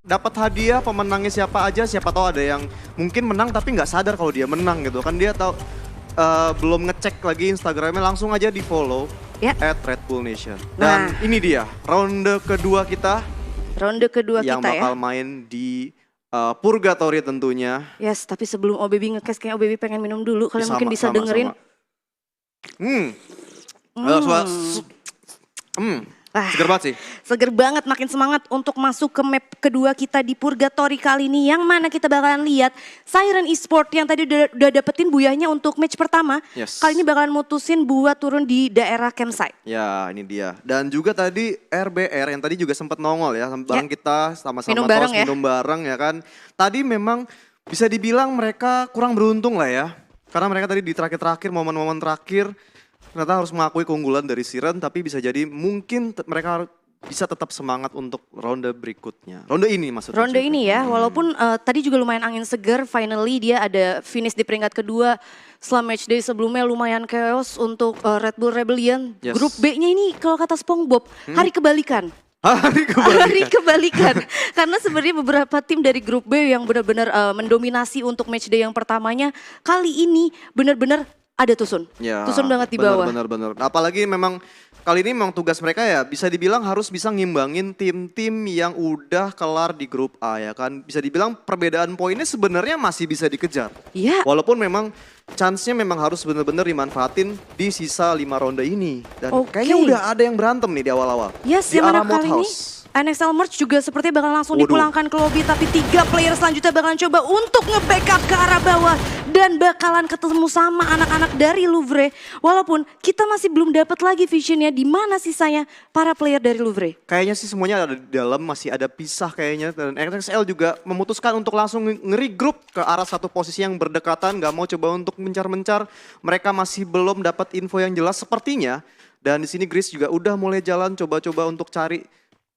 dapat hadiah pemenangnya siapa aja, siapa tahu ada yang mungkin menang tapi nggak sadar kalau dia menang gitu kan, dia tahu belum ngecek lagi Instagramnya, langsung aja di follow Ya. @redbullnation. Dan ini dia ronde kedua kita Ronde kedua yang kita ya. bakal main di Purgatory tentunya. Yes, tapi sebelum OBB ngekes kayaknya OBB pengen minum dulu. Kalian mungkin bisa Sama, dengerin. Seger banget sih. Seger banget, makin semangat untuk masuk ke map kedua kita di Purgatory kali ini. Yang mana kita bakalan lihat Siren Esport yang tadi udah dapetin buyahnya untuk match pertama. Yes. Kali ini bakalan mutusin buat turun di daerah campsite. Ya ini dia. Dan juga tadi RBR yang tadi juga sempat nongol ya. Bareng kita sama-sama Minum bareng ya. minum bareng ya kan. Tadi memang bisa dibilang mereka kurang beruntung lah ya. Karena mereka tadi di terakhir-terakhir, momen-momen terakhir ternyata harus mengakui keunggulan dari Siren, tapi bisa jadi mungkin mereka bisa tetap semangat untuk ronde berikutnya. Ronde ini maksudnya. Ronde ini ya, walaupun tadi juga lumayan angin seger, finally dia ada finish di peringkat kedua. Setelah match day sebelumnya lumayan chaos untuk Red Bull Rebellion. Yes. Grup B-nya ini kalau kata SpongeBob, hari kebalikan. Hari kebalikan. Karena sebenarnya beberapa tim dari grup B yang benar-benar mendominasi untuk match day yang pertamanya, kali ini benar-benar ada Tusun. Ya, Tusun banget di bawah. Benar. Apalagi memang kali ini memang tugas mereka ya bisa dibilang harus bisa ngimbangin tim-tim yang udah kelar di grup A ya kan. Bisa dibilang perbedaan poinnya sebenarnya masih bisa dikejar. Iya. Walaupun memang chance-nya memang harus benar-benar dimanfaatin di sisa 5 ronde ini. Dan kayaknya udah ada yang berantem nih di awal-awal. Yes, di yang mana arah kali ini NXL Merge juga seperti bakal langsung dipulangkan ke lobby. Tapi 3 player selanjutnya bakalan coba untuk nge-backup ke arah bawah. Dan bakalan ketemu sama anak-anak dari Louvre. Walaupun kita masih belum dapat lagi visionnya di mana sisanya para player dari Louvre. Kayaknya sih semuanya ada di dalam, masih ada pisah kayaknya. Dan NXL juga memutuskan untuk langsung nge-regroup ke arah satu posisi yang berdekatan. Gak mau coba untuk mencar-mencar. Mereka masih belum dapat info yang jelas sepertinya. Dan di sini Gris juga udah mulai jalan coba-coba untuk cari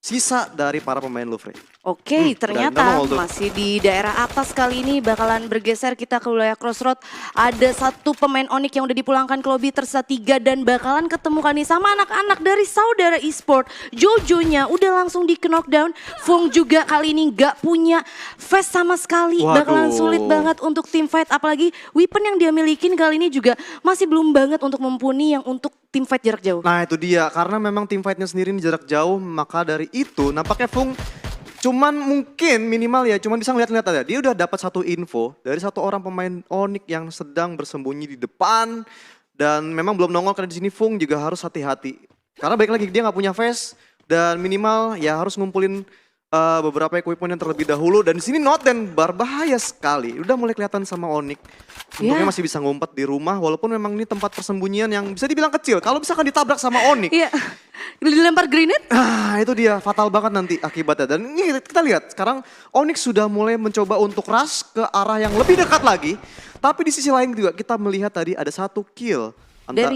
sisa dari para pemain Louvre. Oke, ternyata masih di daerah atas kali ini bakalan bergeser kita ke wilayah Crossroad. Ada satu pemain Onyx yang udah dipulangkan ke lobby, tersisa 3 dan bakalan ketemu kan nih sama anak-anak dari saudara Esport. Jojo-nya udah langsung di knockdown. Fung juga kali ini gak punya fast sama sekali. Bakalan sulit banget untuk team fight. Apalagi weapon yang dia milikin kali ini juga masih belum banget untuk mumpuni yang untuk team fight jarak jauh. Nah itu dia, karena memang team fight-nya sendiri ini jarak jauh, maka dari itu nampaknya Fung cuman mungkin minimal ya, cuman bisa ngeliat-ngeliat aja. Dia udah dapat satu info dari satu orang pemain Onyx yang sedang bersembunyi di depan. Dan memang belum nongol karena di sini Fung juga harus hati-hati. Karena baik lagi dia nggak punya face dan minimal ya harus ngumpulin beberapa equipment yang terlebih dahulu. Dan di sini Not dan berbahaya sekali. Udah mulai kelihatan sama Onyx. Untungnya masih bisa ngumpet di rumah walaupun memang ini tempat persembunyian yang bisa dibilang kecil. Kalau misalkan ditabrak sama Onyx. Iya, dilempar grenade. Itu dia fatal banget nanti akibatnya. Dan ini kita lihat sekarang Onyx sudah mulai mencoba untuk rush ke arah yang lebih dekat lagi. Tapi di sisi lain juga kita melihat tadi ada satu kill. Dari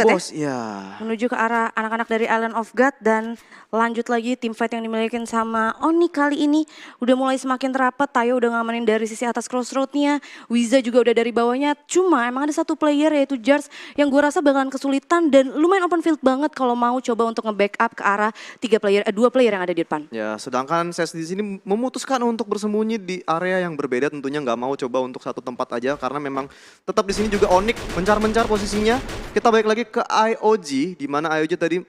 Boss ya. Menuju ke arah anak-anak dari Island of God dan lanjut lagi tim fight yang dimiliki sama Oni kali ini udah mulai semakin rapat. Tayo udah ngamanin dari sisi atas crossroadnya, Wiza juga udah dari bawahnya. Cuma emang ada satu player yaitu Jars yang gue rasa bakalan kesulitan dan lumayan open field banget kalau mau coba untuk nge-backup ke arah 2 player yang ada di depan. Ya, sedangkan Ses di sini memutuskan untuk bersembunyi di area yang berbeda, tentunya nggak mau coba untuk satu tempat aja karena memang tetap di sini juga Onyx mencar-mencar posisinya. Kita balik lagi ke IOG, di mana IOG tadi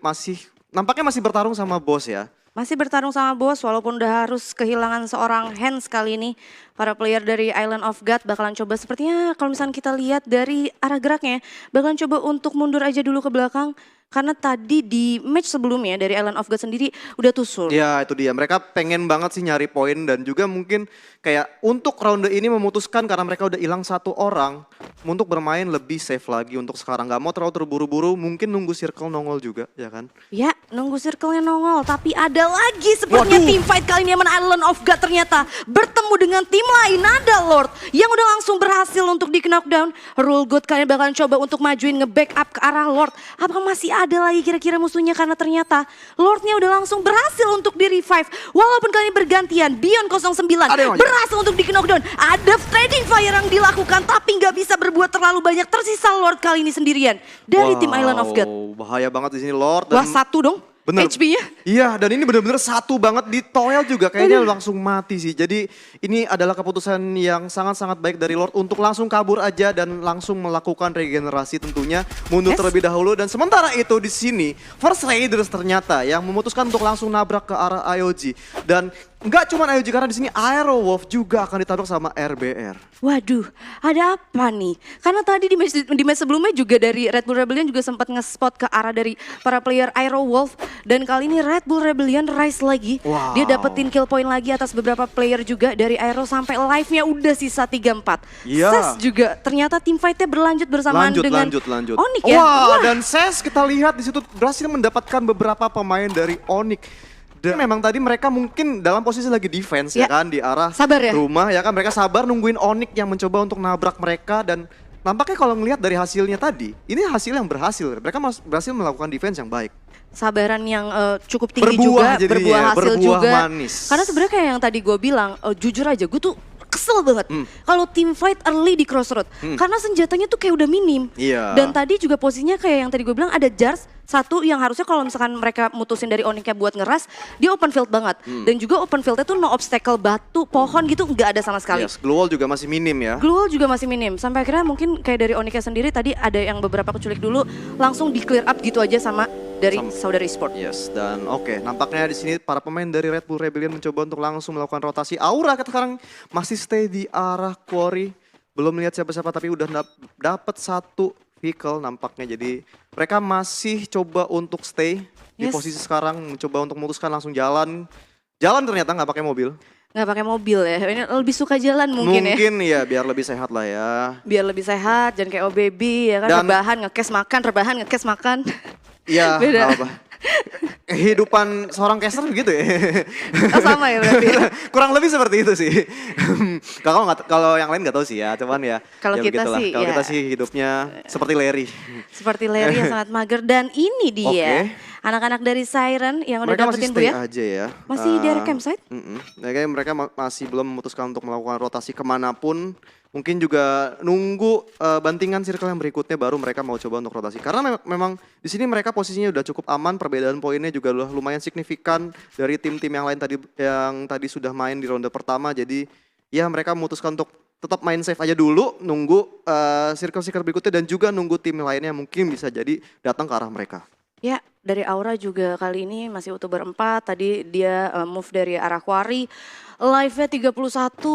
nampaknya masih bertarung sama Boss ya. Masih bertarung sama Boss walaupun udah harus kehilangan seorang hands kali ini. Para player dari Island of God bakalan coba sepertinya kalau misalnya kita lihat dari arah geraknya bakalan coba untuk mundur aja dulu ke belakang. Karena tadi di match sebelumnya dari Island of God sendiri udah tusul. Ya itu dia, mereka pengen banget sih nyari poin dan juga mungkin kayak untuk ronde ini memutuskan karena mereka udah hilang satu orang. Untuk bermain lebih safe lagi untuk sekarang, gak mau terlalu terburu-buru, mungkin nunggu circle nongol juga ya kan. Ya nunggu circle-nya nongol, tapi ada lagi sepertinya team fight kali ini mana Island of God ternyata bertemu dengan tim lain. Ada Lord yang udah langsung berhasil untuk di knockdown. Rule God kalian bakalan coba untuk majuin nge-backup ke arah Lord. Apakah masih ada lagi kira-kira musuhnya karena ternyata Lordnya udah langsung berhasil untuk di revive. Walaupun kali ini bergantian, Beyond 09 berhasil untuk di knockdown. Ada trading fire yang dilakukan tapi nggak bisa berbuat terlalu banyak. Tersisa Lord kali ini sendirian dari tim Island of God. Bahaya banget di sini Lord. Wah satu dong. Bener. HP-nya. Iya, dan ini bener-bener satu banget di Toel juga kayaknya langsung mati sih. Jadi ini adalah keputusan yang sangat-sangat baik dari Lord untuk langsung kabur aja dan langsung melakukan regenerasi tentunya mundur terlebih dahulu. Dan sementara itu di sini First Raiders ternyata yang memutuskan untuk langsung nabrak ke arah IOG. Dan nggak cuma IOG karena di sini Aero Wolf juga akan ditabrak sama RBR. Waduh, ada apa nih? Karena tadi di match sebelumnya juga dari Red Bull Rebellion juga sempat nge-spot ke arah dari para player Aero Wolf. Dan kali ini Red Bull Rebellion rise lagi. Wow. Dia dapetin kill point lagi atas beberapa player juga dari Aero sampai live-nya udah sisa 3-4. Iya. Ses juga ternyata team fight-nya berlanjut bersamaan dengan lanjut. Onyx ya. Wah, dan Ses kita lihat di situ berhasil mendapatkan beberapa pemain dari Onyx. Dan memang tadi mereka mungkin dalam posisi lagi defense ya kan di arah Sabar ya? rumah ya kan, mereka sabar nungguin Onyx yang mencoba untuk nabrak mereka. Dan nampaknya kalau ngelihat dari hasilnya tadi, ini hasil yang berhasil. Mereka berhasil melakukan defense yang baik. Sabaran yang cukup tinggi Berbuah juga, jadinya, berbuah hasil berbuah juga. manis. Karena sebenarnya kayak yang tadi gue bilang, jujur aja gue tuh kesel banget kalau team fight early di Crossroad. Karena senjatanya tuh kayak udah minim. Iya. Dan tadi juga posisinya kayak yang tadi gue bilang ada Jars satu yang harusnya kalau misalkan mereka mutusin dari Onyx-nya buat ngeras, dia open field banget. Dan juga open field-nya tuh no obstacle, batu, pohon gitu nggak ada sama sekali. Yes, glue wall juga masih minim ya. Glue wall juga masih minim. Sampai akhirnya mungkin kayak dari Onyx-nya sendiri tadi ada yang beberapa keculik dulu langsung di clear up gitu aja sama dari Saudara Esport. Yes, dan oke, nampaknya di sini para pemain dari Red Bull Rebellion mencoba untuk langsung melakukan rotasi. Aura kita sekarang masih stay di arah quarry. Belum melihat siapa-siapa tapi udah dapat satu vehicle nampaknya. Jadi mereka masih coba untuk stay di posisi sekarang, mencoba untuk memutuskan langsung jalan. Jalan ternyata nggak pakai mobil. Nggak pakai mobil ya, ini lebih suka jalan mungkin ya. Mungkin ya biar lebih sehat lah ya. Biar lebih sehat, jangan kayak OBB ya kan, rebahan ngekes makan, rebahan ngekes makan. Iya, Beda. apa? Kehidupan seorang caster begitu ya. Oh, sama ya berarti. Kurang lebih seperti itu sih. Kalau yang lain nggak tahu sih ya, cuman ya. Kalau ya kita begitulah. sih, Kalau ya. kita sih hidupnya seperti Larry. Seperti Larry yang sangat mager. Dan ini dia, anak-anak dari Siren yang udah Mereka masih dapetin Bu stay ya. aja ya. Masih di area campsite? Kayaknya mereka masih belum memutuskan untuk melakukan rotasi kemanapun. Mungkin juga nunggu bantingan circle yang berikutnya baru mereka mau coba untuk rotasi. Karena memang di sini mereka posisinya udah cukup aman, perbedaan poinnya juga lumayan signifikan dari tim-tim yang lain yang tadi sudah main di ronde pertama. Jadi ya mereka memutuskan untuk tetap main safe aja dulu, nunggu circle-circle berikutnya dan juga nunggu tim lainnya mungkin bisa jadi datang ke arah mereka. Ya, dari Aura juga kali ini masih utuh berempat. Tadi dia move dari arah quarry. Live-nya 31,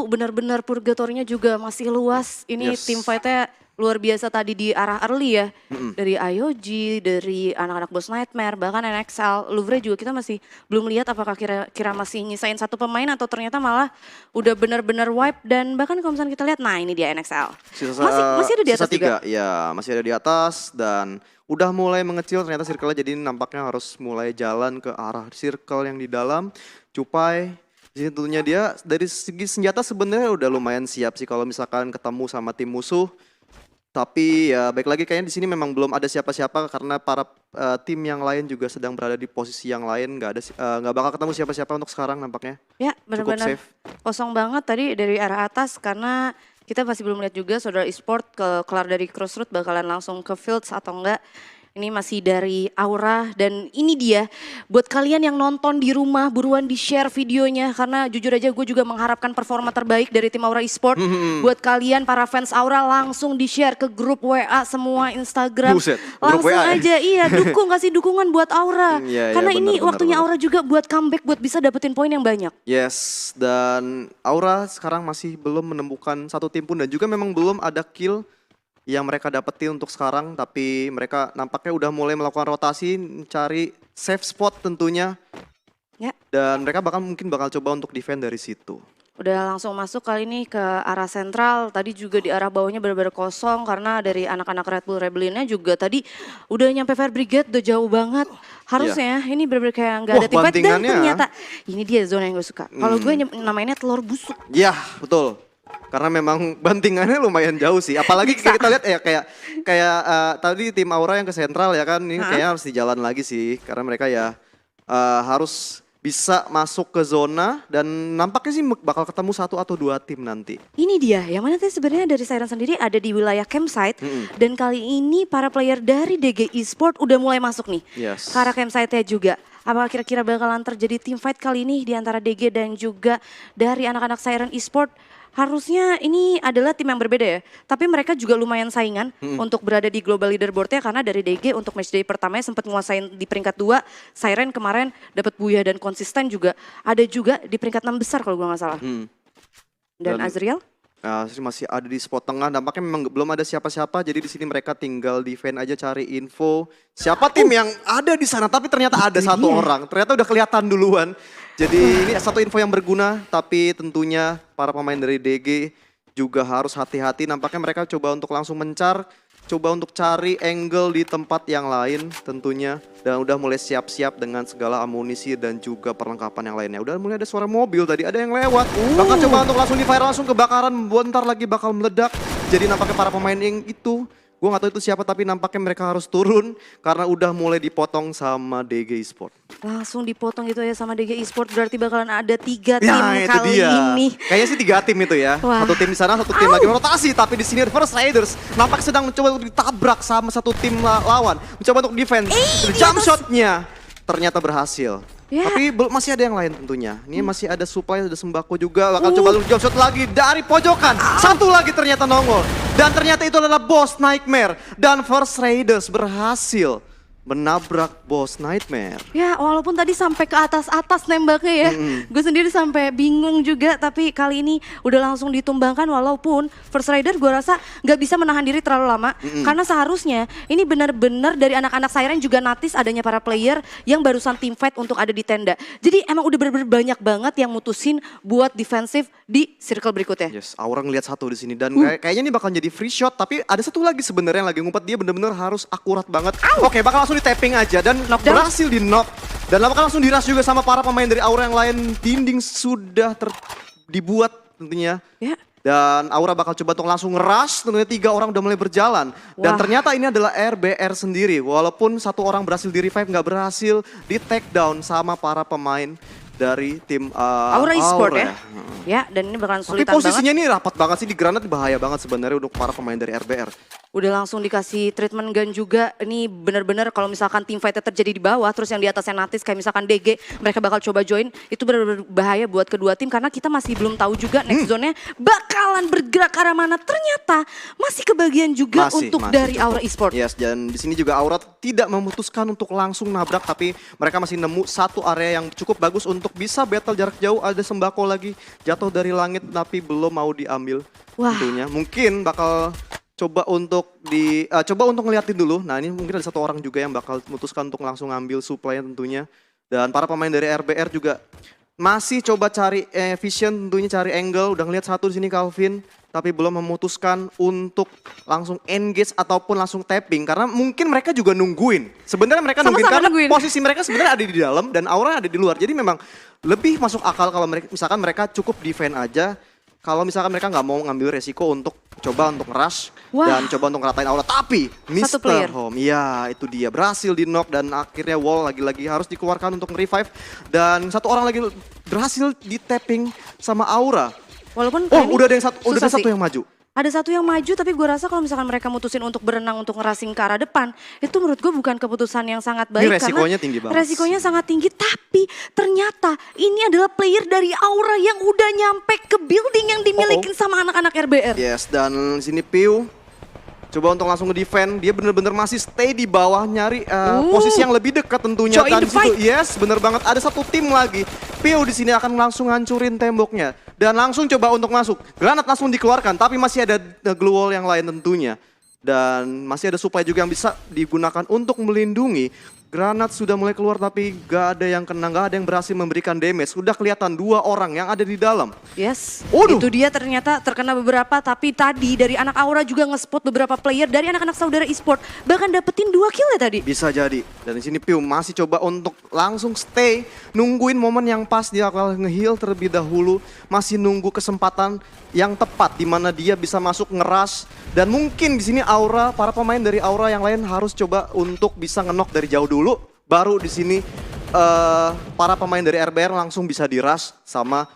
benar-benar purgatorinya juga masih luas. Ini tim fight-nya luar biasa tadi di arah early ya. Dari IOG, dari anak-anak Boss Nightmare, bahkan NXL. Louvre juga kita masih belum lihat apakah kira-kira masih nyisain satu pemain atau ternyata malah udah benar-benar wipe. Dan bahkan kalau misalnya kita lihat, nah ini dia NXL. Masih ada di atas juga. Ya, masih ada di atas dan udah mulai mengecil ternyata circle-nya, jadi nampaknya harus mulai jalan ke arah circle yang di dalam. Cupai di sini tentunya dia dari segi senjata sebenarnya udah lumayan siap sih kalau misalkan ketemu sama tim musuh. Tapi ya baik lagi kayaknya di sini memang belum ada siapa-siapa karena para tim yang lain juga sedang berada di posisi yang lain, nggak bakal ketemu siapa-siapa untuk sekarang nampaknya. Ya, benar-benar kosong banget tadi dari arah atas karena kita masih belum lihat juga Saudara Esport kelar dari Crossroad bakalan langsung ke Fields atau enggak. Ini masih dari Aura dan ini dia buat kalian yang nonton di rumah buruan di share videonya karena jujur aja gue juga mengharapkan performa terbaik dari tim Aura Esport. Buat kalian para fans Aura langsung di share ke grup WA semua Instagram. Buset, langsung grup WA aja iya kasih dukungan buat Aura. Karena ini waktunya bener. Aura juga buat comeback buat bisa dapetin poin yang banyak. Yes, dan Aura sekarang masih belum menemukan satu tim pun dan juga memang belum ada kill yang mereka dapetin untuk sekarang, tapi mereka nampaknya udah mulai melakukan rotasi, mencari safe spot tentunya. Ya. Dan mereka mungkin bakal coba untuk defend dari situ. Udah langsung masuk kali ini ke arah sentral, tadi juga di arah bawahnya benar-benar kosong karena dari anak-anak Red Bull Rebellion-nya juga tadi udah nyampe Fire Brigade, udah jauh banget. Harusnya ini benar-benar kayak nggak ada tim fight dan ternyata ini dia zona yang gue suka. Kalau gue namainnya telur busuk. Iya, betul. Karena memang bantingannya lumayan jauh sih. Apalagi kita lihat ya kayak tadi tim Aura yang ke sentral ya kan. Ini kayaknya harus di jalan lagi sih. Karena mereka ya harus bisa masuk ke zona dan nampaknya sih bakal ketemu 1 atau 2 tim nanti. Ini dia, yang mana tadi sebenarnya dari Siren sendiri ada di wilayah campsite. Dan kali ini para player dari DG Esport udah mulai masuk nih Yes. ke arah campsite-nya juga. Apakah kira-kira bakalan terjadi team fight kali ini di antara DG dan juga dari anak-anak Siren Esport? Harusnya ini adalah tim yang berbeda ya. Tapi mereka juga lumayan saingan untuk berada di global leaderboard-nya. Karena dari DG untuk matchday pertamanya sempat menguasain di peringkat 2. Siren kemarin dapat Buya dan konsisten juga. Ada juga di peringkat 6 besar kalau gue gak salah. Dan Azriel? Masih ada di spot tengah, nampaknya memang belum ada siapa-siapa, jadi di sini mereka tinggal defend aja, cari info siapa tim yang ada di sana. Tapi ternyata ada satu orang, ternyata udah kelihatan duluan. Jadi ini satu info yang berguna, tapi tentunya para pemain dari DG juga harus hati-hati. Nampaknya mereka coba untuk langsung coba untuk cari angle di tempat yang lain tentunya. Dan udah mulai siap-siap dengan segala amunisi dan juga perlengkapan yang lainnya. Udah mulai ada suara mobil tadi, ada yang lewat. Bakal coba untuk langsung di-fire, langsung kebakaran, bentar lagi bakal meledak. Jadi nampaknya para pemain yang itu, gue gak tahu itu siapa, tapi nampaknya mereka harus turun karena udah mulai dipotong sama DG Esport. Langsung dipotong gitu ya sama DG Esport, berarti bakalan ada 3 tim Ya itu kali dia. ini. Kayaknya sih 3 tim itu ya. Wah. Satu tim di sana, satu tim lagi rotasi. Tapi di sini First Raiders nampak sedang mencoba untuk ditabrak sama satu tim lawan. Mencoba untuk defense. Jump shotnya ternyata berhasil. Ya. Tapi masih ada yang lain tentunya. Ini masih ada supply, ada sembako juga. Bakal coba untuk jump shot lagi dari pojokan. Satu lagi ternyata nongol. Dan ternyata itu adalah Boss Nightmare. Dan First Raiders berhasil menabrak Boss Nightmare. Ya walaupun tadi sampai ke atas-atas nembaknya ya. Gue sendiri sampai bingung juga, tapi kali ini udah langsung ditumbangkan. Walaupun First Rider gue rasa gak bisa menahan diri terlalu lama. Karena seharusnya ini benar-benar dari anak-anak Siren juga notice adanya para player yang barusan team fight untuk ada di tenda. Jadi emang udah bener-bener banyak banget yang mutusin buat defensif di circle berikutnya. Yes, Aura ngeliat satu di sini dan kayaknya ini bakal jadi free shot. Tapi ada satu lagi sebenarnya yang lagi ngumpet, dia bener-bener harus akurat banget. Oke, bakal langsung di tapping aja dan berhasil di knock. Dan bakal langsung diras juga sama para pemain dari Aura yang lain. Dinding sudah dibuat tentunya. Ya. Dan Aura bakal coba untuk langsung rush, tentunya 3 orang udah mulai berjalan. Dan Wah. ternyata ini adalah RBR sendiri. Walaupun satu orang berhasil di revive, nggak berhasil di take down sama para pemain dari tim Aura Esport Aura. ya. Ya, dan ini bakalan Tapi sulitan posisinya banget. ini rapat banget sih, di granat bahaya banget sebenarnya untuk para pemain dari RBR. Udah langsung dikasih treatment gun juga. Ini benar-benar kalau misalkan team fight terjadi di bawah, terus yang di atasnya natis kayak misalkan DG, mereka bakal coba join. Itu benar-benar bahaya buat kedua tim karena kita masih belum tahu juga next zone-nya bakalan bergerak ke arah mana. Ternyata masih kebagian juga untuk dari Aura Esport. Yes, dan di sini juga Aura tidak memutuskan untuk langsung nabrak, tapi mereka masih nemu satu area yang cukup bagus untuk bisa battle jarak jauh. Ada sembako lagi jatuh dari langit tapi belum mau diambil. Wah. Tentunya mungkin bakal coba untuk ngeliatin dulu. Nah, ini mungkin ada satu orang juga yang bakal memutuskan untuk langsung ngambil supply tentunya. Dan para pemain dari RBR juga masih coba cari vision, tentunya cari angle. Udah ngeliat satu di sini Calvin, tapi belum memutuskan untuk langsung engage ataupun langsung tapping karena mungkin mereka juga nungguin. Sebenarnya mereka Sama-sama nungguin karena nungguin. posisi mereka sebenarnya ada di dalam dan Aura ada di luar. Jadi memang lebih masuk akal kalau mereka misalkan mereka cukup defend aja. Kalau misalkan mereka nggak mau ngambil resiko untuk coba untuk rush dan coba untuk ngeratain Aura. Tapi Satu Mr. player. Home, ya itu dia berhasil di knock dan akhirnya wall lagi-lagi harus dikeluarkan untuk revive. Dan satu orang lagi berhasil di tapping sama Aura. Walaupun Oh, ini udah ada yang satu, udah susah ada satu sih. yang maju. Ada satu yang maju, tapi gue rasa kalau misalkan mereka mutusin untuk berenang untuk ngeracing ke arah depan, itu menurut gue bukan keputusan yang sangat baik. Ini resikonya karena tinggi banget. resikonya sangat tinggi, tapi ternyata ini adalah player dari Aura yang udah nyampe ke building yang dimiliki sama anak-anak RBR. Yes, dan di sini Piu coba untuk langsung nge-defend. Dia bener-bener masih stay di bawah nyari posisi yang lebih dekat tentunya. Join Dan the di situ, fight. yes, bener banget ada satu tim lagi. Piu di sini akan langsung ngancurin temboknya dan langsung coba untuk masuk. Granat langsung dikeluarkan, tapi masih ada glue wall yang lain tentunya. Dan masih ada supply juga yang bisa digunakan untuk melindungi. Granat sudah mulai keluar tapi gak ada yang kena, gak ada yang berhasil memberikan damage. Sudah kelihatan 2 orang yang ada di dalam. Yes, Waduh. itu dia ternyata terkena beberapa, tapi tadi dari anak Aura juga nge-spot beberapa player dari anak-anak saudara Esport. Bahkan dapetin 2 kill ya tadi. Bisa jadi. Dan di sini Piu masih coba untuk langsung stay, nungguin momen yang pas dia bakal nge-heal terlebih dahulu, masih nunggu kesempatan yang tepat di mana dia bisa masuk ngeras. Dan mungkin di sini Aura, para pemain dari Aura yang lain harus coba untuk bisa nge-knock dari jauh dulu, baru di sini para pemain dari RBR langsung bisa dirush sama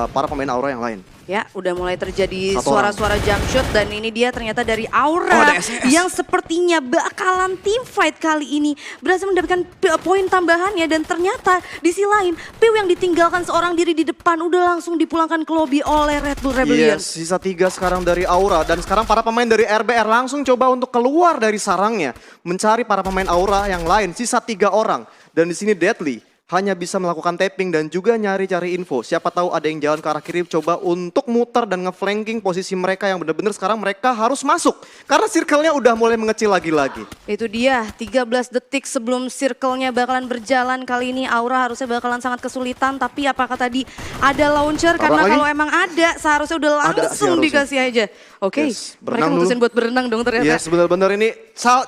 para pemain Aura yang lain. Ya, udah mulai terjadi Satu suara-suara jump shot dan ini dia ternyata dari Oh, Aura ada SES. yang sepertinya bakalan team fight kali ini berhasil mendapatkan poin tambahannya dan ternyata di sisi lain Piu yang ditinggalkan seorang diri di depan udah langsung dipulangkan ke lobby oleh Red Bull Rebellion. Yes, sisa 3 sekarang dari Aura dan sekarang para pemain dari RBR langsung coba untuk keluar dari sarangnya mencari para pemain Aura yang lain, sisa 3 orang dan di sini Deadly hanya bisa melakukan tapping dan juga nyari-cari info. Siapa tahu ada yang jalan ke arah kiri coba untuk muter dan ngeflanking posisi mereka yang benar-benar sekarang mereka harus masuk. Karena circle-nya udah mulai mengecil lagi-lagi. Itu dia, 13 detik sebelum circle-nya bakalan berjalan kali ini Aura harusnya bakalan sangat kesulitan. Tapi apakah tadi ada launcher? Karena lagi? kalau emang ada seharusnya udah Ada sih langsung harusnya. dikasih aja. Oke, Yes, mereka berenang mutusin dulu. buat berenang dong ternyata. Yes, benar-benar ini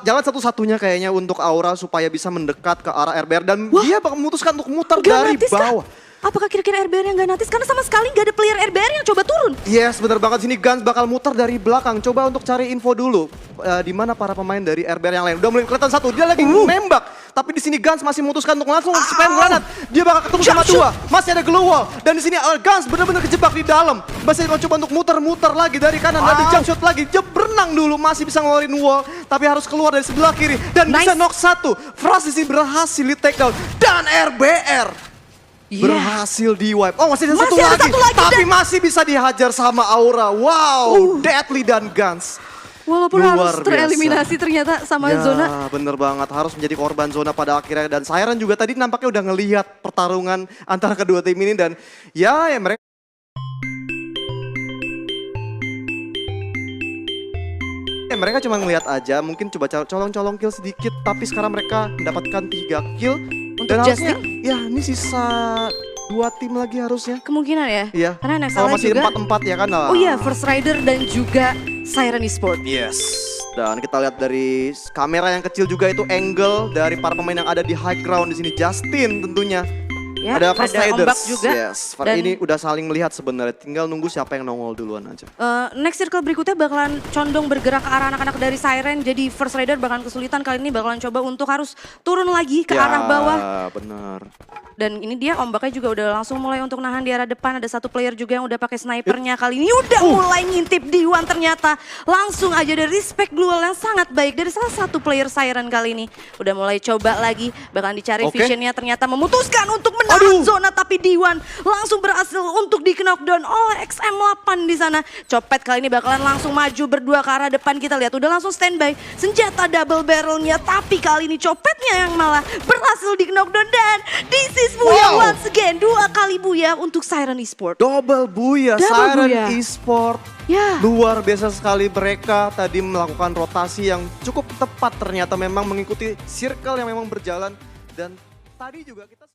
jalan satu-satunya kayaknya untuk Aura supaya bisa mendekat ke arah RBR dan dia bakal memutuskan untuk muter Gak dari natis kah? bawah. Apakah kira-kira RBR yang gak natis? Karena sama sekali gak ada player RBR yang coba turun. Yes, benar banget. Sini Guns bakal muter dari belakang. Coba untuk cari info dulu. Di mana para pemain dari RBR yang lain. Udah mulai kelihatan satu. Dia lagi nembak. Tapi di sini Guns masih memutuskan untuk langsung spam granat. Dia bakal ketemu sama dua. Masih ada glow wall. Dan di sini Guns benar-benar kejebak di dalam. Masih mau coba untuk muter-muter lagi dari kanan. Nanti jump shot lagi. Dia berenang dulu. Masih bisa ngeluarin wall. Tapi harus keluar dari sebelah kiri. Dan Nice. bisa knock satu. Frost di sini berhasil di take down. Dan RBR berhasil di wipe. Oh masih ada Masih ada satu lagi, tapi dan- masih bisa dihajar sama Aura. Wow, Deadly dan Guns. Walaupun Luar harus tereliminasi biasa. ternyata sama Ya Zona. bener banget, harus menjadi korban Zona pada akhirnya. Dan Siren juga tadi nampaknya udah ngelihat pertarungan antara kedua tim ini. Dan ya mereka mereka cuma ngelihat aja, mungkin coba colong-colong kill sedikit. Tapi sekarang mereka mendapatkan 3 kill. Untuk Dan harusnya, Justin? ya ini sisa 2 tim lagi harusnya. Kemungkinan ya. Iya. Karena Kalau NXL masih juga. 4-4 ya kan. Oh iya, First Rider dan juga Siren Esport. Yes. Dan kita lihat dari kamera yang kecil juga itu angle dari para pemain yang ada di high ground di sini. Justin tentunya. Ya, ada First Riders. Ombak juga. Yes. Dan Ini udah saling melihat sebenarnya. Tinggal nunggu siapa yang nongol duluan aja. next circle berikutnya bakalan condong bergerak ke arah anak-anak dari Siren. Jadi First Rider bakalan kesulitan kali ini, bakalan coba untuk harus turun lagi ke arah bawah. Ya benar. Dan ini dia ombaknya juga udah langsung mulai untuk nahan di arah depan. Ada satu player juga yang udah pakai snipernya kali ini. Udah mulai ngintip D1 ternyata. Langsung aja dari respect duel yang sangat baik dari salah satu player Siren kali ini. Udah mulai coba lagi. Bakalan dicari Oke. visionnya, ternyata memutuskan untuk menahan Aduh. zona. Tapi D1 langsung berhasil untuk di knockdown oleh XM8 di sana. Copet kali ini bakalan langsung maju berdua ke arah depan. Kita lihat udah langsung standby. Senjata double barrelnya. Tapi kali ini Copetnya yang malah berhasil di knockdown. Dan this is Buya Wow. once again. 2 kali Buya untuk Siren Esport. Double Buya, Double Siren Buya. Esport. Ya. Luar biasa sekali mereka tadi melakukan rotasi yang cukup tepat ternyata memang mengikuti circle yang memang berjalan. Dan tadi juga kita